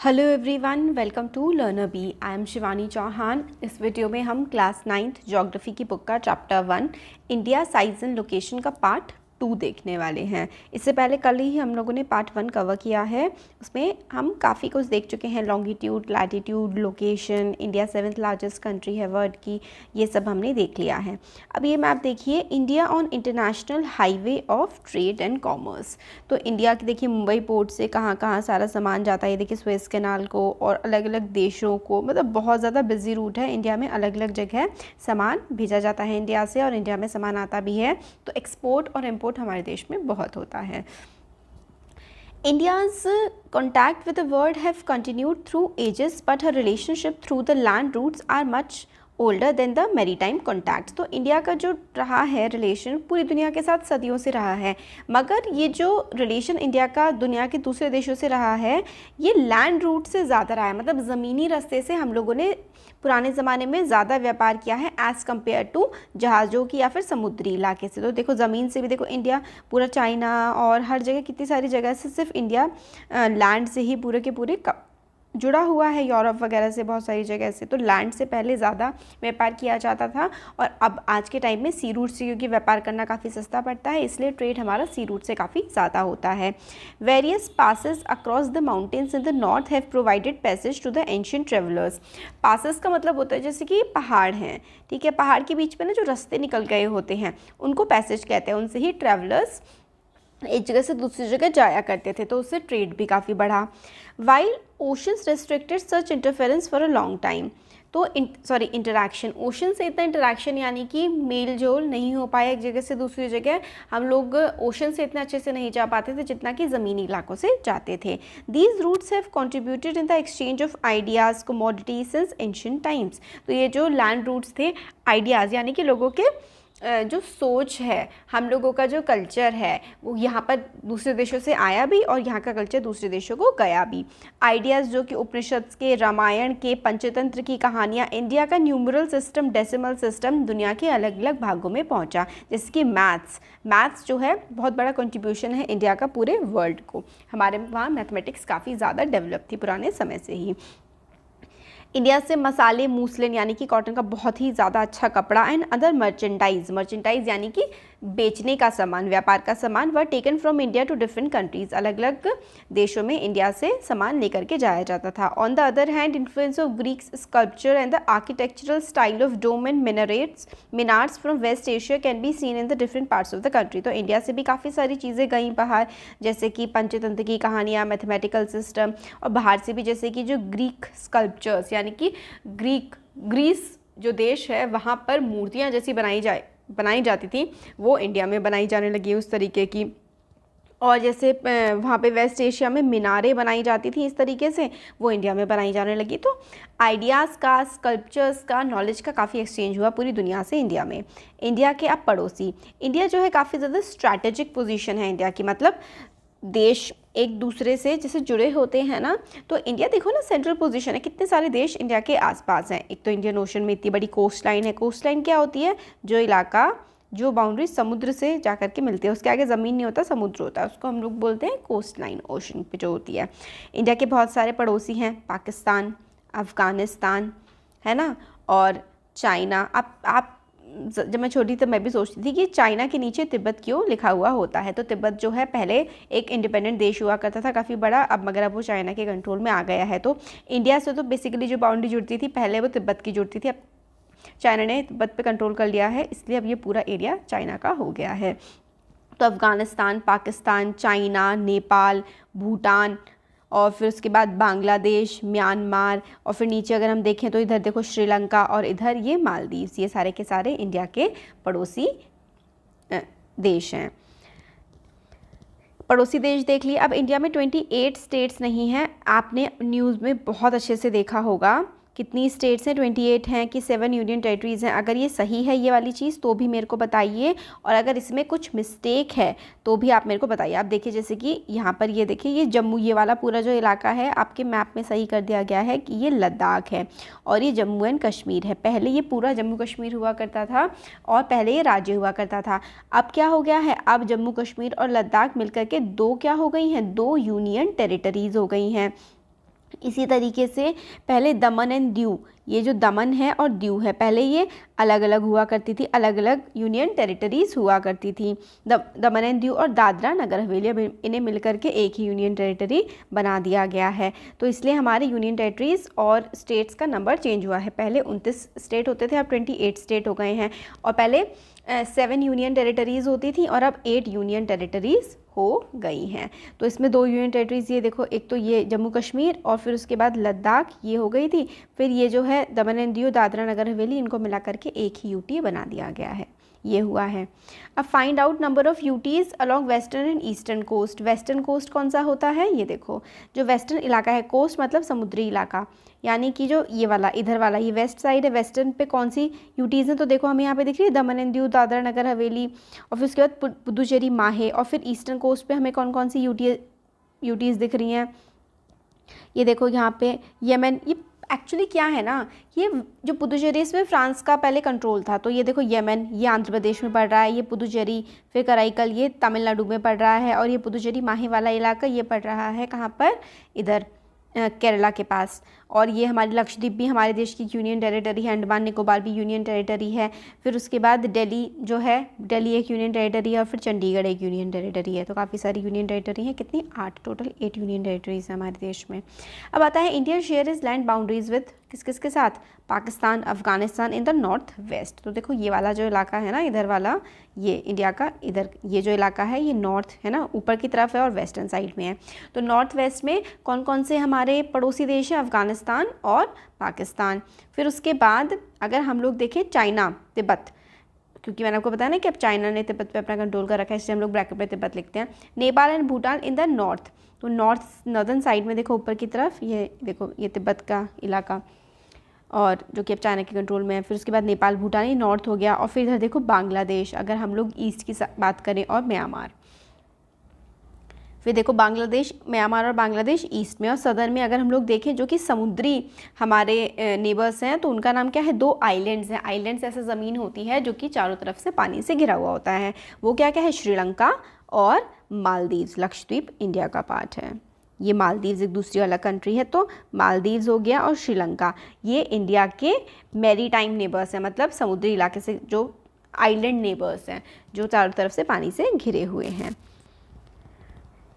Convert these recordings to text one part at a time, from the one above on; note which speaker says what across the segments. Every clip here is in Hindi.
Speaker 1: Hello everyone, welcome to Learner Bee. I am Shivani Chauhan. इस वीडियो में हम क्लास 9th ज्योग्राफी की बुक का chapter 1 India size and location का पार्ट 2 देखने वाले हैं। इससे पहले कल ही हम लोगों ने पार्ट 1 कवर किया है। उसमें हम काफ़ी कुछ देख चुके हैं, longitude, latitude, location, India 7th largest country है वर्ल्ड की, ये सब हमने देख लिया है। अब ये मैप देखिए, India on international highway of trade and commerce. तो इंडिया की देखिए मुंबई पोर्ट से कहाँ कहाँ सारा सामान जाता है। ये देखिए स्वेज कैनाल को और अलग अलग देशों को, मतलब बहुत ज़्यादा बिजी रूट है। इंडिया में अलग अलग जगह सामान भेजा जाता है इंडिया से, और इंडिया में सामान आता भी है। तो एक्सपोर्ट और इम्पोर्ट हमारे देश में बहुत होता है। India's contact with the world have continued through ages, but her relationship through the land routes are much older than the maritime contacts। तो इंडिया का जो रहा है रिलेशन पूरी दुनिया के साथ सदियों से रहा है, मगर ये जो रिलेशन इंडिया का दुनिया के दूसरे देशों से रहा है ये लैंड रूट से ज़्यादा रहा है। मतलब ज़मीनी रास्ते से हम लोगों ने पुराने ज़माने में ज़्यादा व्यापार किया है एज़ कम्पेयर टू जहाज़ों की या फिर समुद्री इलाके से। तो देखो ज़मीन से भी देखो इंडिया पूरा चाइना और हर जगह कितनी सारी जगह से सिर्फ इंडिया लैंड से ही पूरे के पूरे जुड़ा हुआ है, यूरोप वगैरह से बहुत सारी जगह से। तो लैंड से पहले ज़्यादा व्यापार किया जाता था, और अब आज के टाइम में सी रूट से, क्योंकि व्यापार करना काफ़ी सस्ता पड़ता है, इसलिए ट्रेड हमारा सी रूट से काफ़ी ज़्यादा होता है। Various passes across the mountains in the north have provided passage to the ancient travellers. Passes का मतलब होता है जैसे कि पहाड़ हैं, ठीक है, पहाड़ के बीच में ना जो रास्ते निकल गए होते हैं उनको पैसेज कहते हैं। उनसे ही ट्रेवलर्स एक जगह से दूसरी जगह जाया करते थे, तो उससे ट्रेड भी काफ़ी बढ़ा। While oceans restricted such interference for a long time. तो इंटरैक्शन, ओशन से इतना इंटरैक्शन यानी कि मेल जोल नहीं हो पाया एक जगह से दूसरी जगह। हम लोग ओशन से इतना अच्छे से नहीं जा पाते थे जितना कि ज़मीनी इलाकों से जाते थे। These routes have contributed in the exchange of ideas commodities since ancient times. तो ये जो लैंड रूट्स थे, आइडियाज़ यानी कि लोगों के जो सोच है, हम लोगों का जो कल्चर है वो यहाँ पर दूसरे देशों से आया भी और यहाँ का कल्चर दूसरे देशों को गया भी। आइडियाज़ जो कि उपनिषद के, रामायण के, पंचतंत्र की कहानियाँ, इंडिया का न्यूमरल सिस्टम, डेसिमल सिस्टम दुनिया के अलग अलग भागों में पहुँचा। जैसे कि मैथ्स जो है बहुत बड़ा कंट्रीब्यूशन है इंडिया का पूरे वर्ल्ड को। हमारे वहाँ मैथमेटिक्स काफ़ी ज़्यादा डेवलप थी पुराने समय से ही। इंडिया से मसाले, मूसलिन यानी कि कॉटन का बहुत ही ज़्यादा अच्छा कपड़ा, एंड अदर मर्चेंडाइज यानी कि बेचने का सामान, व्यापार का सामान, were taken from India to different countries. अलग अलग देशों में इंडिया से सामान लेकर के जाया जाता था। On the other hand, influence of Greek sculpture and the architectural style of dome and minars from West Asia can be seen in the different parts of the country. तो इंडिया से भी काफ़ी सारी चीज़ें गई बाहर, जैसे कि पंचतंत्र की कहानियाँ, मैथमेटिकल सिस्टम, और बाहर से भी जैसे कि जो ग्रीक स्कल्पचर्स यानी कि ग्रीस जो देश है वहाँ पर मूर्तियाँ जैसी बनाई जाती थी, वो इंडिया में बनाई जाने लगी उस तरीके की। और जैसे वहाँ पे वेस्ट एशिया में मीनारें बनाई जाती थी इस तरीके से, वो इंडिया में बनाई जाने लगी। तो आइडियाज़ का, स्कल्पचर्स का, नॉलेज का काफ़ी एक्सचेंज हुआ पूरी दुनिया से इंडिया में। इंडिया के अब पड़ोसी, इंडिया जो है काफ़ी ज़्यादा स्ट्रैटेजिक पोजीशन है इंडिया की। मतलब देश एक दूसरे से जैसे जुड़े होते हैं ना, तो इंडिया देखो ना सेंट्रल पोजीशन है, कितने सारे देश इंडिया के आसपास हैं। एक तो इंडियन ओशन में इतनी बड़ी कोस्ट लाइन है। कोस्ट लाइन क्या होती है? जो इलाका, जो बाउंड्री समुद्र से जाकर के मिलती है, उसके आगे ज़मीन नहीं होता, समुद्र होता है, उसको हम लोग बोलते हैं कोस्ट लाइन, ओशन पे जो होती है। इंडिया के बहुत सारे पड़ोसी हैं, पाकिस्तान, अफ़गानिस्तान, है ना, और चाइना। आप जब मैं छोटी तब मैं भी सोचती थी कि चाइना के नीचे तिब्बत क्यों लिखा हुआ होता है। तो तिब्बत जो है पहले एक इंडिपेंडेंट देश हुआ करता था काफ़ी बड़ा, अब मगर अब वो चाइना के कंट्रोल में आ गया है। तो इंडिया से तो बेसिकली जो बाउंड्री जुड़ती थी पहले वो तिब्बत की जुड़ती थी, अब चाइना ने तिब्बत पे कंट्रोल कर लिया है, इसलिए अब ये पूरा एरिया चाइना का हो गया है। तो अफ़गानिस्तान, पाकिस्तान, चाइना, नेपाल, भूटान, और फिर उसके बाद बांग्लादेश, म्यांमार, और फिर नीचे अगर हम देखें तो इधर देखो श्रीलंका, और इधर ये मालदीव्स, ये सारे के सारे इंडिया के पड़ोसी देश हैं। पड़ोसी देश देख लिए। अब इंडिया में 28 स्टेट्स नहीं हैं। आपने न्यूज़ में बहुत अच्छे से देखा होगा कितनी स्टेट्स हैं, 28 हैं कि 7 यूनियन टेरिटरीज़ हैं। अगर ये सही है ये वाली चीज़ तो भी मेरे को बताइए, और अगर इसमें कुछ मिस्टेक है तो भी आप मेरे को बताइए। आप देखिए जैसे कि यहाँ पर ये देखिए, ये जम्मू, ये वाला पूरा जो इलाका है आपके मैप में सही कर दिया गया है कि ये लद्दाख है, और ये जम्मू एंड कश्मीर है। पहले ये पूरा जम्मू कश्मीर हुआ करता था, और पहले ये राज्य हुआ करता था। अब क्या हो गया है? अब जम्मू कश्मीर और लद्दाख मिलकर के दो क्या हो गई हैं? 2 यूनियन टेरिटरीज़ हो गई हैं। इसी तरीके से पहले दमन एंड दीव, ये जो दमन है और दीव है, पहले ये अलग अलग हुआ करती थी, अलग अलग यूनियन टेरिटरीज हुआ करती थी। दमन एंड दीव और दादरा नगर हवेली, अब इन्हें मिलकर के एक ही यूनियन टेरिटरी बना दिया गया है। तो इसलिए हमारे यूनियन टेरिटरीज और स्टेट्स का नंबर चेंज हुआ है। पहले 29 स्टेट होते थे, अब 28 स्टेट हो गए हैं। और पहले 7 यूनियन टेरिटरीज होती थी और अब 8 यूनियन टेरिटरीज हो गई हैं। तो इसमें 2 यूनियन टेरिटरीज, ये देखो, एक तो ये जम्मू कश्मीर और फिर उसके बाद लद्दाख, ये हो गई थी। फिर ये जो है दमन एंड दीव, दादरा नगर हवेली, इनको मिला करके एक ही यूटी बना दिया गया है, ये हुआ है। अब find out number of UTs along western and eastern coast. Western coast कौन सा होता है, ये देखो, जो वेस्टर्न इलाका है, कोस्ट मतलब समुद्री इलाका, यानी कि जो ये वाला इधर वाला ये वेस्ट साइड है, वेस्टर्न पे कौन सी यूटीज़ हैं, तो देखो हमें यहाँ पे दिख रही है दमन एंड दीव, दादरा नगर हवेली, और फिर उसके बाद पुदुचेरी, माहे। और फिर ईस्टर्न कोस्ट पे हमें कौन कौन सी यूटीज़ दिख रही हैं, ये देखो यहाँ पे यमन। ये एक्चुअली क्या है ना, ये जो पुदुचेरी, इसमें फ्रांस का पहले कंट्रोल था, तो ये देखो यमन, ये आंध्र प्रदेश में पड़ रहा है, ये पुदुचेरी, फिर कराईकल ये तमिलनाडु में पड़ रहा है, और ये पुदुचेरी माहे वाला इलाका ये पड़ रहा है कहाँ पर, इधर केरला के पास। और ये हमारी लक्षद्वीप भी हमारे देश की यूनियन टेरिटरी है, अंडमान निकोबार भी यूनियन टेरिटरी है। फिर उसके बाद दिल्ली जो है, दिल्ली एक यूनियन टेरिटरी है, और फिर चंडीगढ़ एक यूनियन टेरिटरी है। तो काफ़ी सारी यूनियन टेरिटरी हैं, कितनी, 8, टोटल 8 यूनियन टेरिटरीज हैं हमारे देश में। अब आता है India share is land boundaries with किस किस के साथ, पाकिस्तान, अफगानिस्तान इन द नॉर्थ वेस्ट। तो देखो ये वाला जो इलाका है ना, इधर वाला, ये इंडिया का इधर ये जो इलाका है, ये नॉर्थ है ना, ऊपर की तरफ है और वेस्टर्न साइड में है। तो नॉर्थ वेस्ट में कौन कौन से हमारे पड़ोसी देश हैं, अफगानिस्तान और पाकिस्तान। फिर उसके बाद अगर हम लोग देखें चाइना, तिब्बत, क्योंकि मैंने आपको बताया ना कि अब चाइना ने तिब्बत पे अपना कंट्रोल कर रखा है, इसलिए हम लोग ब्रैकेट में तिब्बत लिखते हैं। Nepal and Bhutan in the north, तो नॉर्दर्न साइड में देखो ऊपर की तरफ, ये देखो ये तिब्बत का इलाका, और जो कि अब चाइना के कंट्रोल में है। फिर उसके बाद नेपाल, भूटान, ये नॉर्थ हो गया। और फिर इधर देखो बांग्लादेश, अगर हम लोग ईस्ट की बात करें, और म्यांमार। फिर देखो बांग्लादेश, म्यांमार और बांग्लादेश ईस्ट में, और सदर्न में अगर हम लोग देखें जो कि समुद्री हमारे नेबर्स हैं, तो उनका नाम क्या है, 2 आइलैंड्स हैं। आइलैंड्स ऐसा ज़मीन होती है जो कि चारों तरफ से पानी से घिरा हुआ होता है, वो क्या क्या है, श्रीलंका और मालदीव्स। लक्षद्वीप इंडिया का पार्ट है, ये मालदीव्स एक दूसरी वाला कंट्री है, तो मालदीव्स हो गया, और श्रीलंका, ये इंडिया के मैरीटाइम नेबर्स हैं, मतलब समुद्री इलाके से जो आइलैंड नेबर्स हैं, जो चारों तरफ से पानी से घिरे हुए हैं।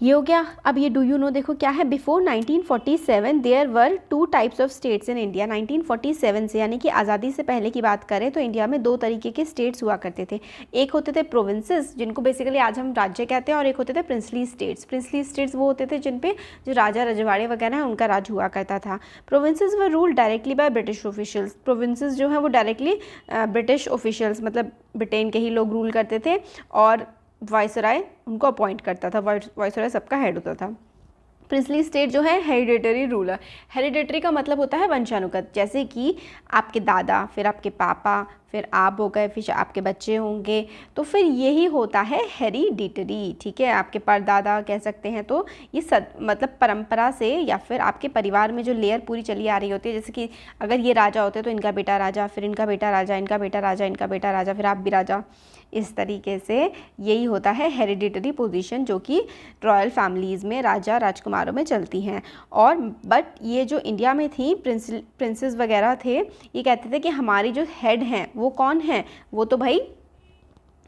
Speaker 1: ये हो गया। अब ये डू यू नो देखो क्या है, before 1947 there were 2 types of states in India. 1947 से, यानी कि आज़ादी से पहले की बात करें तो इंडिया में 2 तरीके के स्टेट्स हुआ करते थे। एक होते थे प्रोविंसेस, जिनको बेसिकली आज हम राज्य कहते हैं, और एक होते थे प्रिंसली स्टेट्स। प्रिंसली स्टेट्स वो होते थे जिन पे जो राजा रजवाड़े वगैरह हैं उनका राज हुआ करता था। Provinces were ruled directly by British officials. Provinces जो है वो डायरेक्टली ब्रिटिश ऑफिशियल्स, मतलब ब्रिटेन के ही लोग रूल करते थे, और वाइसराय उनको अपॉइंट करता था, वाइसराय सबका हेड होता था। प्रिंसली स्टेट जो है हेरिडेटरी रूलर। हेरिडेटरी का मतलब होता है वंशानुगत, जैसे कि आपके दादा, फिर आपके पापा, फिर आप हो गए, फिर आपके बच्चे होंगे, तो फिर यही होता है हेरिडिटरी, ठीक है। आपके परदादा कह सकते हैं, तो ये मतलब परंपरा से, या फिर आपके परिवार में जो लेयर पूरी चली आ रही होती है, जैसे कि अगर ये राजा होते तो इनका बेटा राजा, फिर इनका बेटा राजा, इनका बेटा राजा, इनका बेटा राजा, फिर आप भी राजा। इस तरीके से यही होता है हेरिडिटरी पोजीशन, जो कि रॉयल फैमिलीज़ में, राजा राजकुमारों में चलती हैं। और बट ये जो इंडिया में थी प्रिंसेस वगैरह थे, ये कहते थे कि हमारी जो हेड हैं वो कौन है, वो तो भाई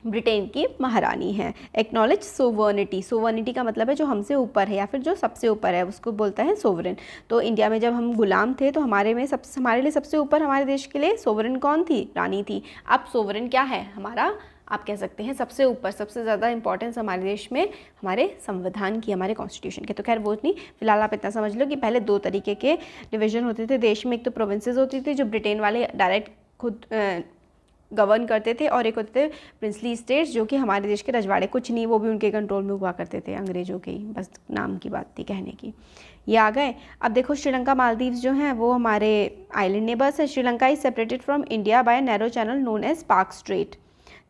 Speaker 1: ब्रिटेन की महारानी है। एक्नॉलेज सोवर्निटी, सोवर्निटी का मतलब है जो हमसे ऊपर है, या फिर जो सबसे ऊपर है, उसको बोलता है सोवरेन। तो इंडिया में जब हम गुलाम थे तो हमारे लिए सबसे ऊपर, हमारे देश के लिए सोवरेन कौन थी, रानी थी। अब सोवरेन क्या है हमारा, आप कह सकते हैं सबसे ऊपर, सबसे ज़्यादा इंपॉर्टेंस हमारे देश में हमारे संविधान की, हमारे कॉन्स्टिट्यूशन के। तो खैर वो नहीं, फिलहाल आप इतना समझ लो कि पहले 2 तरीके के डिवीज़न होते थे देश में। एक तो प्रोविंसेस होती थी जो ब्रिटेन वाले डायरेक्ट खुद गवर्न करते थे, और एक होते थे प्रिंसली स्टेट्स जो कि हमारे देश के रजवाड़े, कुछ नहीं, वो भी उनके कंट्रोल में हुआ करते थे, अंग्रेज़ों के ही, बस नाम की बात थी कहने की। ये आ गए। अब देखो श्रीलंका, मालदीव्स जो हैं वो हमारे आइलैंड नेबर्स है। Sri Lanka is separated from India by narrow channel known as Palk strait.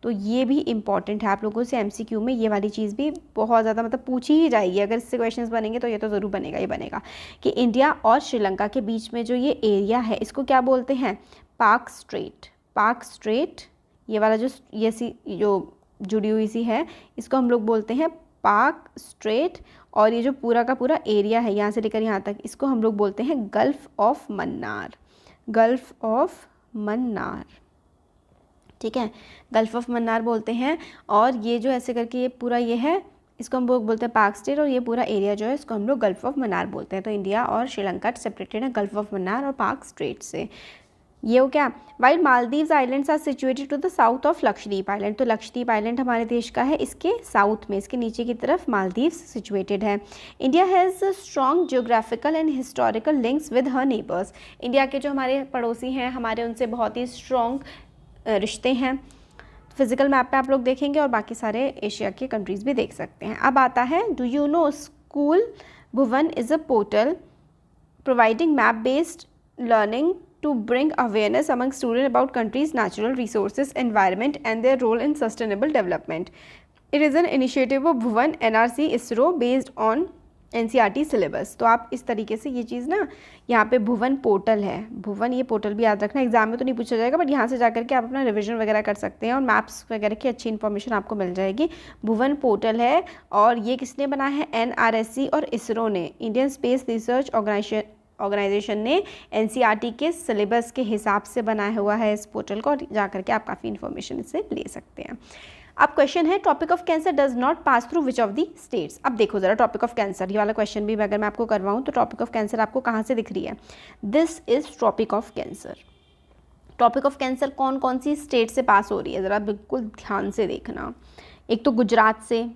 Speaker 1: तो ये भी इंपॉर्टेंट है, आप लोगों से MCQ में ये वाली चीज़ भी बहुत ज़्यादा मतलब पूछी ही जाएगी। अगर इससे क्वेश्चंस बनेंगे तो ये तो ज़रूर बनेगा ही बनेगा कि इंडिया और श्रीलंका के बीच में जो ये एरिया है इसको क्या बोलते हैं, पार्क स्ट्रेट। पार्क स्ट्रेट, ये वाला जो जुड़ी हुई सी है, इसको हम लोग बोलते हैं पार्क स्ट्रेट। और ये जो पूरा का पूरा एरिया है यहाँ से लेकर यहाँ तक, इसको हम लोग बोलते हैं gulf of Mannar, gulf of Mannar, ठीक है, गल्फ़ ऑफ मन्नार बोलते हैं। और ये जो ऐसे करके ये पूरा ये है, इसको हम लोग बोलते हैं पाक स्टेट, और ये पूरा एरिया जो है इसको हम लोग गल्फ़ ऑफ मन्नार बोलते हैं। तो इंडिया और श्रीलंका सेपरेटेड है गल्फ़ ऑफ मन्नार और पाक स्ट्रेट से। ये हो क्या, while Maldives islands are situated to the south of Lakshadweep island, तो लक्षद्वीप आइलैंड हमारे देश का है, इसके साउथ में, इसके नीचे की तरफ मालदीव्स सिचुएटेड है। India has strong geographical and historical links with her neighbours, India के जो हमारे पड़ोसी हैं हमारे उनसे बहुत ही स्ट्रॉन्ग रिश्ते हैं। फिजिकल मैप पे आप लोग देखेंगे और बाकी सारे एशिया के कंट्रीज़ भी देख सकते हैं। अब आता है, do you know school Bhuvan is a portal providing map based learning to bring awareness among students about countries' natural resources, environment and their role in sustainable development. It is an initiative of Bhuvan, NRC, ISRO based on NCERT syllabus. तो आप इस तरीके से ये चीज़ ना, यहाँ पे भुवन पोर्टल है, भुवन ये पोर्टल भी याद रखना, एग्जाम में तो नहीं पूछा जाएगा बट यहाँ से जाकर के आप अपना रिवीजन वगैरह कर सकते हैं और मैप्स वगैरह की अच्छी इन्फॉर्मेशन आपको मिल जाएगी। भुवन पोर्टल है और ये किसने बनाया है, NRSC और इसरो ने, इंडियन स्पेस रिसर्च ऑर्गेनाइजेशन ने NCERT के सिलेबस के हिसाब से बनाया हुआ है इस पोर्टल को, और जाकर के आप काफ़ी इन्फॉर्मेशन इससे ले सकते हैं। अब क्वेश्चन है, topic of cancer does not pass through which of the states. अब देखो ज़रा टॉपिक ऑफ कैंसर, ये वाला क्वेश्चन भी अगर मैं आपको करवाऊँ तो टॉपिक ऑफ कैंसर आपको कहाँ से दिख रही है, this is topic of cancer. Topic of cancer कौन कौन सी स्टेट से पास हो रही है, ज़रा बिल्कुल ध्यान से देखना। एक तो गुजरात से,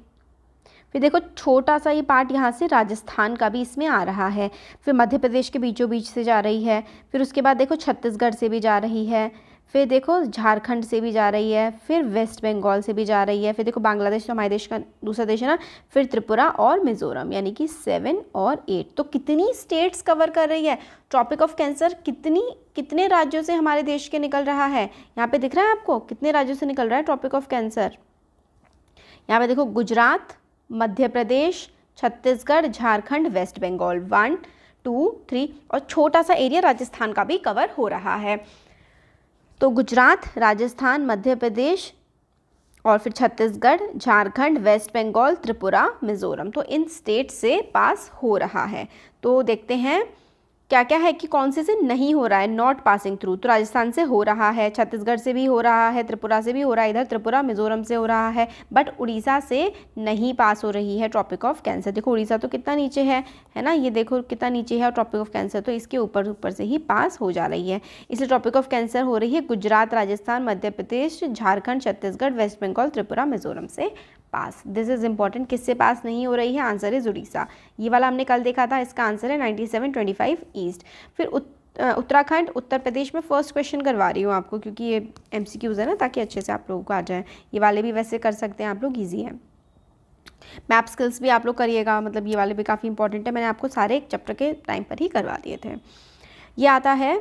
Speaker 1: फिर देखो छोटा सा ये पार्ट यहाँ से राजस्थान का भी इसमें आ रहा है, फिर मध्य प्रदेश के बीचों बीच से जा रही है, फिर उसके बाद देखो छत्तीसगढ़ से भी जा रही है, फिर देखो झारखंड से भी जा रही है, फिर वेस्ट बंगाल से भी जा रही है, फिर देखो बांग्लादेश तो हमारे देश का दूसरा देश है ना, फिर त्रिपुरा और मिज़ोरम, यानी कि 7 और 8। तो कितनी स्टेट्स कवर कर रही है टॉपिक ऑफ कैंसर, कितने राज्यों से हमारे देश के निकल रहा है, यहाँ पे दिख रहा है आपको कितने राज्यों से निकल रहा है टॉपिक ऑफ कैंसर। यहाँ पे देखो गुजरात, मध्य प्रदेश, छत्तीसगढ़, झारखंड, वेस्ट बंगाल, 1 2 3 और छोटा सा एरिया राजस्थान का भी कवर हो रहा है। तो गुजरात, राजस्थान, मध्य प्रदेश और फिर छत्तीसगढ़, झारखंड, वेस्ट बंगाल, त्रिपुरा, मिज़ोरम, तो इन स्टेट से पास हो रहा है। तो देखते हैं क्या क्या है कि कौन से नहीं हो रहा है, नॉट पासिंग थ्रू। तो राजस्थान से हो रहा है, छत्तीसगढ़ से भी हो रहा है, त्रिपुरा से भी हो रहा है, इधर त्रिपुरा मिज़ोरम से हो रहा है, बट उड़ीसा से नहीं पास हो रही है टॉपिक ऑफ कैंसर। देखो उड़ीसा तो कितना नीचे है ना, ये देखो कितना नीचे है, और टॉपिक ऑफ कैंसर तो इसके ऊपर से ही पास हो जा रही है, इसलिए टॉपिक ऑफ कैंसर हो रही है गुजरात, राजस्थान, मध्य प्रदेश, झारखंड, छत्तीसगढ़, वेस्ट बंगाल, त्रिपुरा, मिज़ोरम से पास। दिस इज इंपॉर्टेंट, किससे पास नहीं हो रही है, आंसर इज उड़ीसा। ये वाला हमने कल देखा था, इसका आंसर है 9725 ईस्ट। फिर उत्तराखंड, उत्तर प्रदेश में फर्स्ट क्वेश्चन करवा रही हूँ आपको क्योंकि ये MCQs है ना, ताकि अच्छे से आप लोगों को आ जाए। ये वाले भी वैसे कर सकते हैं आप लोग, ईजी है। मैप स्किल्स भी आप लोग करिएगा, मतलब ये वाले भी काफ़ी इंपॉर्टेंट है, मैंने आपको सारे एक चैप्टर के टाइम पर ही करवा दिए थे। ये आता है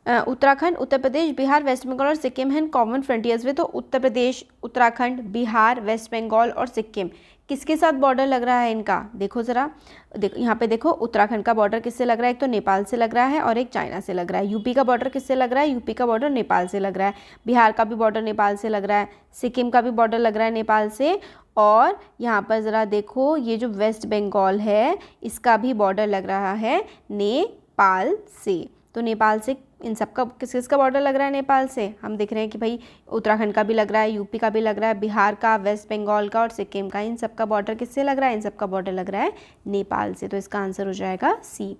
Speaker 1: उत्तराखंड, उत्तर प्रदेश, बिहार, वेस्ट बंगाल और सिक्किम हैं कॉमन फ्रंटियर्स में। तो उत्तर प्रदेश, उत्तराखंड, बिहार, वेस्ट बंगाल और सिक्किम किसके साथ बॉर्डर लग रहा है इनका, देखो ज़रा, देखो यहाँ पे देखो उत्तराखंड का बॉर्डर किससे लग रहा है, एक तो नेपाल से लग रहा है और एक चाइना से लग रहा है। यूपी का बॉर्डर किससे लग रहा है, यूपी का बॉर्डर नेपाल से लग रहा है। बिहार का भी बॉर्डर नेपाल से लग रहा है, सिक्किम का भी बॉर्डर लग रहा है नेपाल से, और यहाँ पर ज़रा देखो ये जो वेस्ट बंगाल है इसका भी बॉर्डर लग रहा है नेपाल से। तो नेपाल से इन सब का किसका बॉर्डर लग रहा है, नेपाल से। हम देख रहे हैं कि भाई उत्तराखंड का भी लग रहा है, यूपी का भी लग रहा है, बिहार का, वेस्ट बंगाल का और सिक्किम का, इन सब का बॉर्डर किससे लग रहा है, इन सब का बॉर्डर लग रहा है नेपाल से। तो इसका आंसर हो जाएगा सी।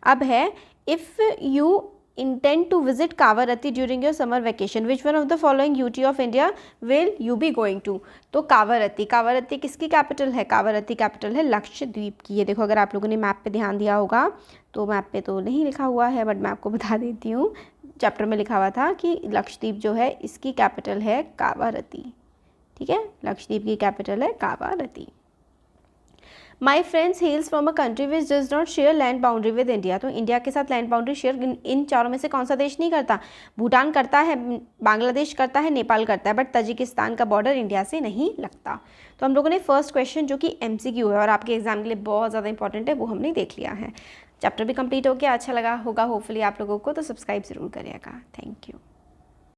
Speaker 1: अब है, if you intend to visit Kavaratti during your summer vacation, which one of the following UT of India will you be going to? तो कावारत्ती किसकी कैपिटल है, कावारत्ती कैपिटल है लक्षद्वीप की। ये देखो अगर आप लोगों ने मैप पे ध्यान दिया होगा, तो मैप पे तो नहीं लिखा हुआ है बट मैं आपको बता देती हूँ, चैप्टर में लिखा हुआ था कि लक्षद्वीप जो है इसकी कैपिटल है कावारत्ती, ठीक है, लक्षद्वीप की कैपिटल है Kavaratti. My friends हेल्स from a country which does not share land boundary with India. तो इंडिया के साथ लैंड बाउंड्री शेयर इन चारों में से कौन सा देश नहीं करता, भूटान करता है, बांग्लादेश करता है, नेपाल करता है, बट तजिकिस्तान का बॉर्डर इंडिया से नहीं लगता। तो हम लोगों ने फर्स्ट क्वेश्चन जो कि MCQ है और आपके एग्जाम के लिए बहुत ज़्यादा इंपॉर्टेंट है वो हमने देख लिया है। चैप्टर भी कंप्लीट हो गया, अच्छा लगा होगा होपफुली आप लोगों को, तो सब्सक्राइब ज़रूर करिएगा। Thank you.